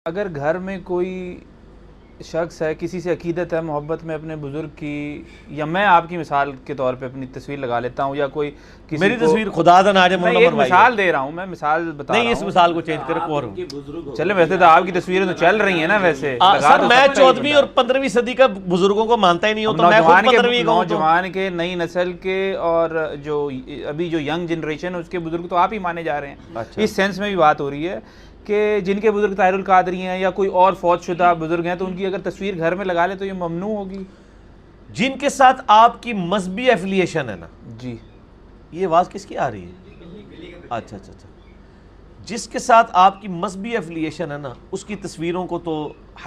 اگر گھر میں کوئی شخص ہے، کسی سے عقیدت ہے، محبت میں اپنے بزرگ کی، یا میں آپ کی مثال کے طور پہ اپنی تصویر لگا لیتا ہوں، یا کوئی کسی میری تصویر خدا دا ناجے میں ایک مثال دے رہا ہوں، میں مثال بتا رہا ہوں، نہیں اس مثال کو چینج کرے اور چلے ویسے تو آپ کی تصویریں تو چل رہی ہیں نا، ویسے سر میں 14ویں اور 15ویں صدی کا بزرگوں کو مانتا ہی نہیں ہوں، تو میں خود 15ویں کا ہوں، نوجوان کے، نئی نسل کے، اور جو ابھی جو ینگ جنریشن ہے اس کے بزرگ تو آپ ہی مانے جا رہے ہیں۔ اس سینس میں بھی بات ہو رہی ہے کہ جن کے بزرگ طاہر القادری ہیں یا کوئی اور فوت شدہ بزرگ ہیں، تو ان کی اگر تصویر گھر میں لگا لے تو یہ ممنوع ہوگی؟ جن کے ساتھ آپ کی مذہبی ایفیلیشن ہے نا جی، یہ آواز کس کی آ رہی ہے؟ اچھا اچھا اچھا، جس کے ساتھ آپ کی مذہبی ایفیلیشن ہے نا اس کی تصویروں کو تو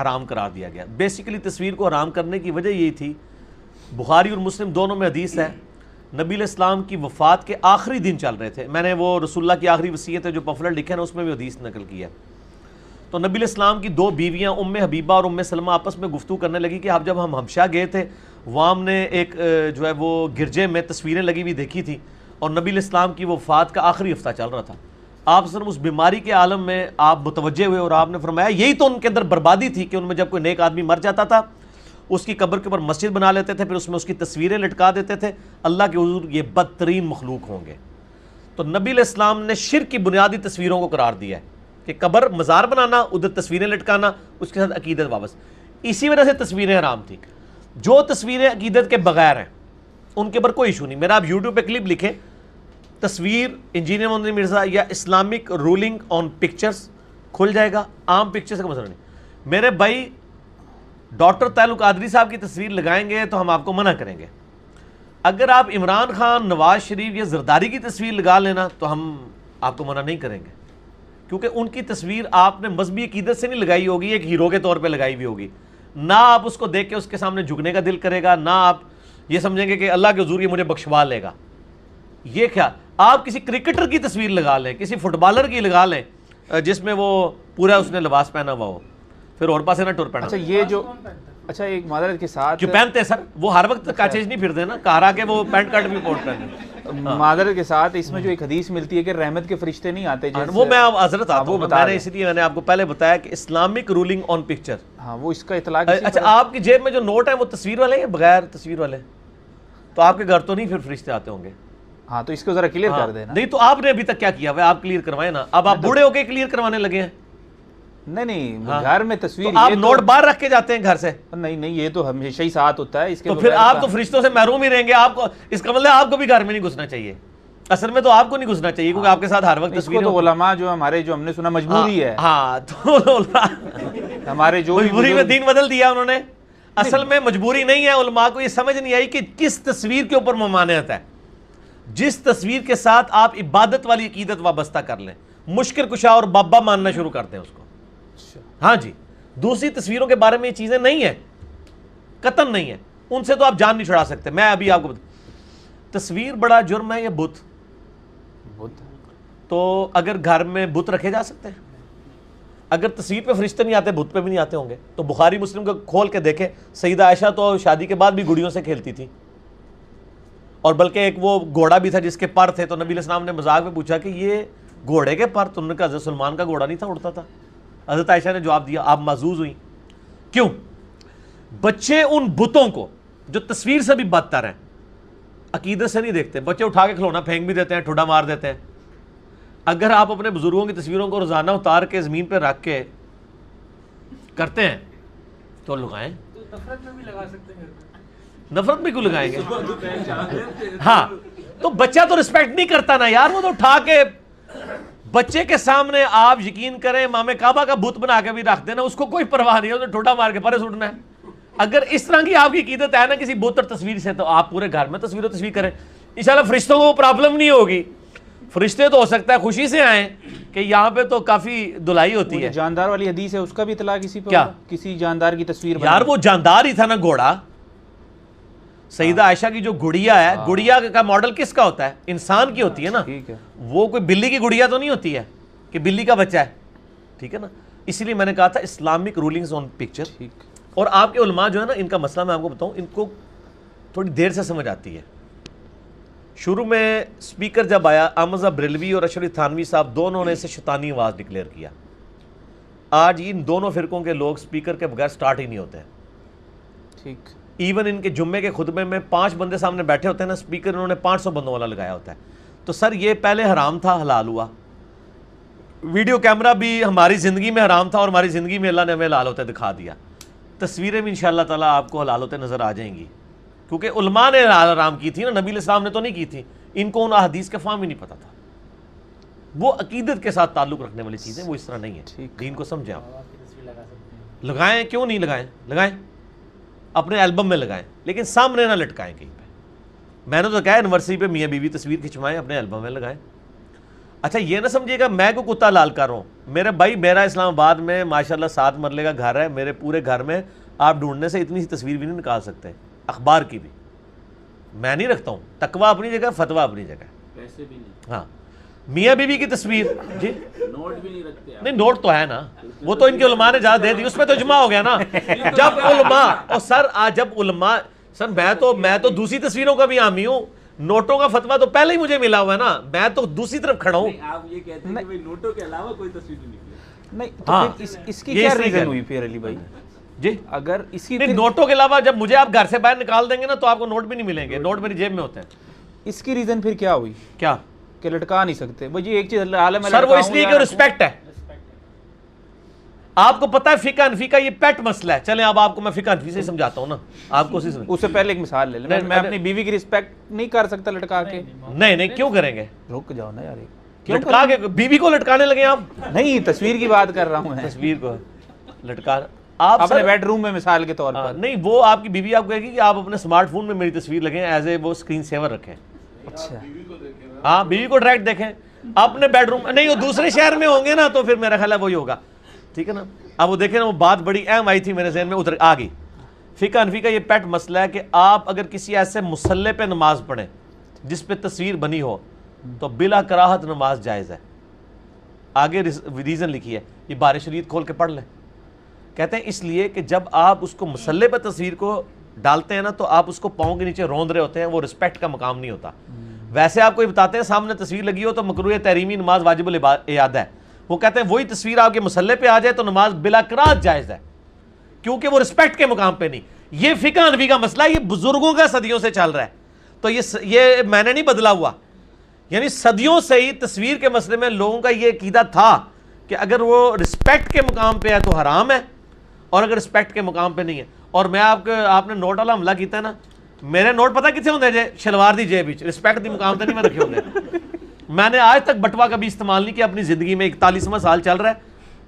حرام قرار دیا گیا۔ بیسیکلی تصویر کو حرام کرنے کی وجہ یہی تھی، بخاری اور مسلم دونوں میں حدیث ہے، نبی علیہ السلام کی وفات کے آخری دن چل رہے تھے، میں نے وہ رسول اللہ کی آخری وصیت ہے جو پمفلٹ لکھا ہے نا اس میں بھی حدیث نقل کی ہے، تو نبی علیہ السلام کی دو بیویاں ام حبیبہ اور ام سلمہ آپس میں گفتگو کرنے لگی کہ اب جب ہم حبشہ گئے تھے وہاں ہم نے ایک جو ہے وہ گرجے میں تصویریں لگی ہوئی دیکھی تھی، اور نبی علیہ السلام کی وفات کا آخری ہفتہ چل رہا تھا، آپ صرف اس بیماری کے عالم میں آپ متوجہ ہوئے اور آپ نے فرمایا یہی تو ان کے اندر بربادی تھی کہ ان میں جب کوئی نیک آدمی مر جاتا تھا اس کی قبر کے اوپر مسجد بنا لیتے تھے، پھر اس میں اس کی تصویریں لٹکا دیتے تھے، اللہ کے حضور یہ بدترین مخلوق ہوں گے۔ تو نبی علیہ السلام نے شرک کی بنیادی تصویروں کو قرار دیا ہے کہ قبر مزار بنانا، ادھر تصویریں لٹکانا، اس کے ساتھ عقیدت واپس، اسی وجہ سے تصویریں حرام تھیں۔ جو تصویریں عقیدت کے بغیر ہیں ان کے اوپر کوئی ایشو نہیں، میرا آپ یوٹیوب پہ کلپ لکھیں تصویر انجینئر محمد مرزا یا اسلامک رولنگ آن پکچرز، کھل جائے گا، عام پکچرز کا مسئلہ نہیں۔ میرے بھائی ڈاکٹر طاہر القادری صاحب کی تصویر لگائیں گے تو ہم آپ کو منع کریں گے، اگر آپ عمران خان، نواز شریف یا زرداری کی تصویر لگا لینا تو ہم آپ کو منع نہیں کریں گے، کیونکہ ان کی تصویر آپ نے مذہبی عقیدت سے نہیں لگائی ہوگی، ایک ہیرو کے طور پہ لگائی ہوئی ہوگی، نہ آپ اس کو دیکھ کے اس کے سامنے جھکنے کا دل کرے گا، نہ آپ یہ سمجھیں گے کہ اللہ کے حضور یہ مجھے بخشوا لے گا۔ یہ خیال، آپ کسی کرکٹر کی تصویر لگا لیں، کسی فٹ بالر کی لگا لیں جس میں وہ پورا اس نے لباس پہنا ہوا ہو، پھر اور پاسے نہ ٹور پہنا۔ اچھا یہ جو ایک معذرت کے ساتھ جو پہنتے ہیں سر وہ ہر وقت کاچیز نہیں پھرتے نا، کہا کہ وہ پینٹ کٹ بھی کوٹ پہنتے، معذرت کے ساتھ اس میں جو ایک حدیث ملتی ہے کہ رحمت کے فرشتے نہیں آتے، وہ میں حضرت آتا ہوں، میں نے اس لیے میں نے آپ کو پہلے بتایا کہ اسلامک رولنگ آن پکچر، ہاں وہ اس کا اطلاق۔ اچھا آپ کی جیب میں جو نوٹ ہیں وہ تصویر والے یا بغیر تصویر والے؟ تو آپ کے گھر تو نہیں پھر فرشتے آتے ہوں گے؟ ہاں تو اس کو ذرا کلیئر کر دینا۔ نہیں تو آپ نے ابھی تک کیا کیا ہوا، آپ کلیئر کروائیں نا، اب آپ بوڑھے ہو کے کلیئر کروانے لگے ہیں؟ نہیں گھر میں تصویر، آپ نوٹ باہر رکھ کے جاتے ہیں گھر سے؟ نہیں یہ تو ہمیشہ ہی ساتھ ہوتا ہے، اس کے تو پھر آپ تو فرشتوں سے محروم ہی رہیں گے، آپ کو اس کا مطلب آپ کو بھی گھر میں نہیں گھسنا چاہیے، اصل میں تو آپ کو نہیں گھسنا چاہیے کیونکہ آپ کے ساتھ ہر وقت تصویریں، تو علماء جو ہمارے جو ہم نے سنا مجبوری ہے، ہاں تو ہمارے جو مجبوری میں دین بدل دیا انہوں نے، اصل میں مجبوری نہیں ہے، علماء کو یہ سمجھ نہیں آئی کہ کس تصویر کے اوپر ممانعت ہے، جس تصویر کے ساتھ آپ عبادت والی عقیدت وابستہ کر لیں، مشکل کشا اور بابا ماننا شروع کر دیں اس کو، ہاں جی، دوسری تصویروں کے بارے میں یہ چیزیں نہیں ہیں، قطعاً نہیں ہیں، ان سے تو آپ جان نہیں چھڑا سکتے۔ میں ابھی آپ کو تصویر بڑا جرم ہے یا بت؟ تو اگر گھر میں بت رکھے جا سکتے ہیں؟ اگر تصویر پہ فرشتے نہیں آتے بت پہ بھی نہیں آتے ہوں گے، تو بخاری مسلم کو کھول کے دیکھیں، سیدہ عائشہ تو شادی کے بعد بھی گڑیوں سے کھیلتی تھی، اور بلکہ ایک وہ گھوڑا بھی تھا جس کے پر تھے، تو نبی علیہ السلام نے مذاق میں پوچھا کہ یہ گھوڑے کے پر؟ تو انہوں نے کہا حضرت سلمان کا گھوڑا نہیں تھا، اڑتا تھا؟ حضرت عائشہ نے جواب دیا آپ محظوظ ہوئی، کیوں؟ بچے ان بتوں کو جو تصویر سے بھی بدتر ہیں عقیدت سے نہیں دیکھتے، بچے اٹھا کے کھلونا پھینک بھی دیتے ہیں، ٹھوڈا مار دیتے ہیں۔ اگر آپ اپنے بزرگوں کی تصویروں کو روزانہ اتار کے زمین پہ رکھ کے کرتے ہیں تو لگائیں، نفرت میں بھی لگا سکتے ہیں، نفرت میں کیوں لگائیں گے؟ ہاں تو بچہ تو رسپیکٹ نہیں کرتا نا یار، وہ تو اٹھا کے بچے کے سامنے آپ یقین کریں امام کعبہ کا بت بنا کے بھی رکھ دینا، اس کو کوئی پرواہ نہیں ہے، اسے ٹھوڈا مار کے پرے سٹنا ہے۔ اگر اس طرح کی آپ کی عقیدت ہے نا کسی بت اور تصویر سے، تو آپ پورے گھر میں تصویر کریں، انشاءاللہ فرشتوں کو پرابلم نہیں ہوگی، فرشتے تو ہو سکتا ہے خوشی سے آئیں کہ یہاں پہ تو کافی دلائی ہوتی ہے۔ جاندار والی حدیث ہے اس کا بھی اطلاع کسی پہ؟ کیا کسی جاندار کی تصویر؟ یار وہ جاندار ہی تھا نا گھوڑا، سیدہ عائشہ کی جو گڑیا ہے، گڑیا کا ماڈل کس کا ہوتا ہے؟ انسان کی ہوتی ہے نا، وہ کوئی بلی کی گڑیا تو نہیں ہوتی ہے کہ بلی کا بچہ ہے، ٹھیک ہے نا، اسی لیے میں نے کہا تھا اسلامک رولنگز آن پکچر۔ اور آپ کے علماء جو ہے نا ان کا مسئلہ میں آپ کو بتاؤں، ان کو تھوڑی دیر سے سمجھ آتی ہے۔ شروع میں سپیکر جب آیا احمد بریلوی اور اشرف تھانوی صاحب دونوں نے اسے شیطانی آواز ڈکلیئر کیا، آج ان دونوں فرقوں کے لوگ سپیکر کے بغیر سٹارٹ ہی نہیں ہوتے ہیں. ٹھیک. ایون ان کے جمعے کے خطبے میں 5 بندے سامنے بیٹھے ہوتے ہیں نا, سپیکر انہوں نے 500 بندوں والا لگایا ہوتا ہے. تو سر یہ پہلے حرام تھا, حلال ہوا. ویڈیو کیمرہ بھی ہماری زندگی میں حرام تھا اور ہماری زندگی میں اللہ نے ہمیں حلال ہوتے دکھا دیا. تصویریں بھی انشاءاللہ تعالیٰ آپ کو حلال ہوتے نظر آ جائیں گی, کیونکہ علماء نے حلال حرام کی تھی نا, نبی علیہ السلام نے تو نہیں کی تھی. ان کو ان احادیث کا فہم ہی نہیں پتا تھا. وہ عقیدت کے ساتھ تعلق رکھنے والی چیزیں وہ اس طرح نہیں ہے. دین کو سمجھیں آپ. لگائیں, کیوں نہیں لگائیں, لگائیں اپنے البم میں لگائیں, لیکن سامنے نہ لٹکائیں کہیں پہ. میں نے تو کہا یونیورسٹی پہ میاں بیوی تصویر کھنچوائیں, اپنے البم میں لگائیں. اچھا یہ نہ سمجھیے گا میں کوئی کتا لال کر رہا ہوں. میرے بھائی میرا اسلام آباد میں ماشاءاللہ 7 مرلے کا گھر ہے. میرے پورے گھر میں آپ ڈھونڈنے سے اتنی سی تصویر بھی نہیں نکال سکتے, اخبار کی بھی. میں نہیں رکھتا ہوں. تقویٰ اپنی جگہ, فتویٰ اپنی جگہ. پیسے بھی نہیں. ہاں میاں بیوی کی تصویر جی نوٹ بھی نہیں رکھتے. نہیں نوٹ تو ہے نا, وہ تو ان کے علماء نے جہاں دے دی, اس میں تو اجماع ہو گیا نا. جب علماء اور سر آج جب علماء سر میں تو دوسری تصویروں کا بھی حامی ہوں. نوٹوں کا فتویٰ تو پہلے ہی مجھے ملا ہوا ہے نا, میں تو دوسری طرف کھڑا ہوں. آپ یہ کہتے ہیں کہ نوٹوں کے علاوہ کوئی تصویر نہیں نکلی. نہیں تو پھر اس کی کیا ریزن ہوئی پھر علی بھائی جی؟ اگر اس کی نوٹوں کے علاوہ جب مجھے آپ گھر سے باہر نکال دیں گے نا تو آپ کو نوٹ بھی نہیں ملیں گے. نوٹ میری جیب میں ہوتے ہیں. اس کی ریزن پھر کیا ہوئی کیا کہ لٹکا نہیں سکتے بھائی؟ ایک چیز عالم سر وہ اس لیے کہ رسپیکٹ ہے. آپ کو پتا ہے فقہ حنفی کا یہ پیٹ مسئلہ ہے. چلیں اب آپ کو میں فقہ حنفی سے سمجھاتا ہوں نا, آپ کو اس سے پہلے ایک مثال لے لیں. میں اپنی بیوی کی رسپیکٹ نہیں کر سکتا لٹکا کے. نہیں کیوں کریں گے, رک جاؤ نا یار, لٹکا کے بیوی کو لٹکانے لگے آپ؟ نہیں تصویر کی بات کر رہا ہوں. تصویر کو لٹکا آپ اپنے بیڈ روم میں مثال کے طور پر. نہیں وہ آپ کی بیوی آپ کہے گی کہ آپ اپنے اسمارٹ فون میں میری تصویر لگیں, ایز اے وہ اسکرین سیور رکھیں. اچھا ہاں بیوی کو ڈائریکٹ دیکھیں اپنے بیڈ روم. نہیں وہ دوسرے شہر میں ہوں گے نا تو پھر میرا خیال ہے وہی ہوگا. ٹھیک ہے نا. اب وہ دیکھیں نا, وہ بات بڑی اہم آئی تھی میرے ذہن میں, ادھر آ گئی. فقہ حنفی کا یہ پیٹ مسئلہ ہے کہ آپ اگر کسی ایسے مصلی پہ نماز پڑھیں جس پہ تصویر بنی ہو تو بلا کراہت نماز جائز ہے. آگے ریزن لکھی ہے, یہ بارِ شریعت کھول کے پڑھ لیں. کہتے ہیں اس لیے کہ جب آپ اس کو مصلی پہ تصویر کو ڈالتے ہیں نا تو آپ اس کو پاؤں کے نیچے روند رہے ہوتے ہیں, وہ رسپیکٹ کا مقام نہیں ہوتا. ویسے آپ کو یہ بتاتے ہیں سامنے تصویر لگی ہو تو مکروہ تحریمی نماز واجب الاعادہ ہے. وہ کہتے ہیں وہی تصویر آپ کے مصلی پہ آ جائے تو نماز بلا کراہت جائز ہے, کیونکہ وہ رسپیکٹ کے مقام پہ نہیں. یہ فقہ حنفی کا مسئلہ, یہ بزرگوں کا صدیوں سے چل رہا ہے. تو یہ میں نے نہیں بدلا ہوا, یعنی صدیوں سے ہی تصویر کے مسئلے میں لوگوں کا یہ عقیدہ تھا کہ اگر وہ رسپیکٹ کے مقام پہ ہے تو حرام ہے, اور اگر رسپیکٹ کے مقام پہ نہیں ہے. اور میں آپ نے نوٹ والا حملہ کیتا ہے نا, میرے نوٹ پتہ کتنے ہوندے جے, شلوار دی جیب وچ, رسپیکٹ دی مقام تے نہیں میں رکھے ہوندے. میں نے آج تک بٹوا کبھی استعمال نہیں کیا اپنی زندگی میں. 41واں سال چل رہا ہے,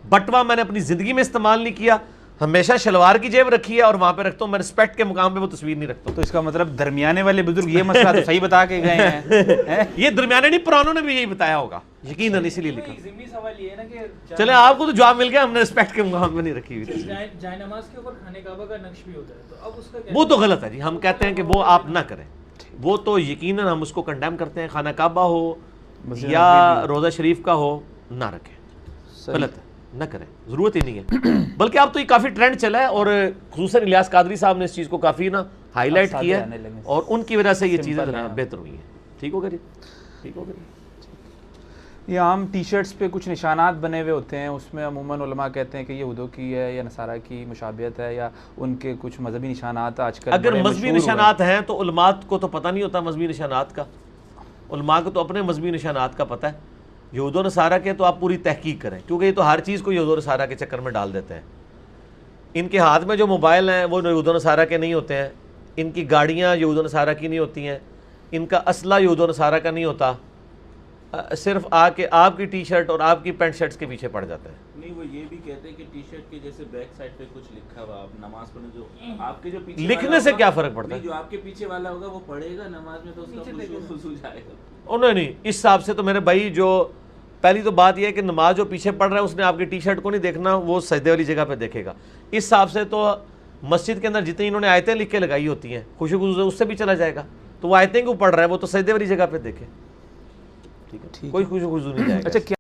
بٹوا میں نے اپنی زندگی میں استعمال نہیں کیا. ہمیشہ شلوار کی جیب رکھی ہے اور وہاں پہ رکھتا ہوں. میں رسپیکٹ کے مقام پہ وہ تصویر نہیں رکھتا. تو اس کا مطلب درمیانے والے بزرگ یہ مسئلہ تو صحیح بتا کے گئے ہیں. یہ درمیانے نہیں, پرانوں نے بھی یہی بتایا ہوگا یقیناً, اسی لیے لکھا. ضمنی سوال یہ ہے نا کہ چلیں آپ کو تو جواب مل گیا, ہم نے رسپیکٹ کے مقام پہ نہیں رکھی ہوئی. جائے نماز کے اوپر خانہ کعبہ کا نقش بھی ہوتا ہے, تو اب اس کا وہ تو غلط ہے جی. ہم کہتے ہیں کہ وہ آپ نہ کریں, وہ تو یقیناً ہم اس کو کنڈیم کرتے ہیں. خانہ کعبہ ہو یا روضہ شریف کا ہو, نہ رکھیں, غلط ہے, نہ کریں, ضرورت ہی نہیں ہے. بلکہ اب تو یہ کافی ٹرینڈ چلا ہے, اور خصوصاً الیاس قادری صاحب نے اس چیز کو کافی نا ہائی لائٹ کیا ہے, اور ان کی وجہ سے یہ چیزیں بہتر ہوئی ہیں. ٹھیک ہو گیا جی, ٹھیک ہو گیا. یہ عام ٹی شرٹس پہ کچھ نشانات بنے ہوئے ہوتے ہیں, اس میں عموماً علماء کہتے ہیں کہ یہودوں کی ہے یا نصارہ کی مشابہت ہے, یا ان کے کچھ مذہبی نشانات آج کل. اگر مذہبی نشانات ہیں تو علماء کو تو پتہ نہیں ہوتا مذہبی نشانات کا. علماء کو تو اپنے مذہبی نشانات کا پتہ ہے. یہود و نصارہ کے تو آپ پوری تحقیق کریں, کیونکہ یہ تو ہر چیز کو یہود و نصارہ کے چکر میں ڈال دیتے ہیں. ان کے ہاتھ میں جو موبائل ہیں وہ یہود و نصارہ کے نہیں ہوتے ہیں, ان کی گاڑیاں یہود و نصارہ کی نہیں ہوتی ہیں, ان کا اسلحہ یہود و نصارہ کا نہیں ہوتا. صرف آ کے آپ کی ٹی شرٹ اور آپ کی پینٹ شرٹس کے پیچھے پڑ جاتے ہیں. نہیں وہ یہ بھی کہتے ہیں کہ ٹی شرٹ کے جیسے بیک سائڈ پہ کچھ لکھا ہوا, آپ نماز پڑھنے جو آپ کے جو پیچھے لکھنے سے کیا فرق پڑتا ہے, جو آپ کے پیچھے والا ہوگا وہ پڑھے گا نماز میں تو اس کا خشوع جائے گا. نہیں, اس حساب سے تو میرے بھائی, جو پہلی تو بات یہ ہے کہ نماز جو پیچھے پڑھ رہا ہے اس نے آپ کی ٹی شرٹ کو نہیں دیکھنا, وہ سجدے والی جگہ پہ دیکھے گا. اس حساب سے تو مسجد کے اندر جتنی انہوں نے آیتیں لکھ کے لگائی ہوتی ہیں خوشی خصوصی اس سے بھی چلا جائے گا. تو وہ آیتیں کیوں پڑھ رہا ہے, وہ تو سجدے والی جگہ پہ دیکھے. ٹھیک ہے, کوئی خوشی خصوصی نہیں جائے گا.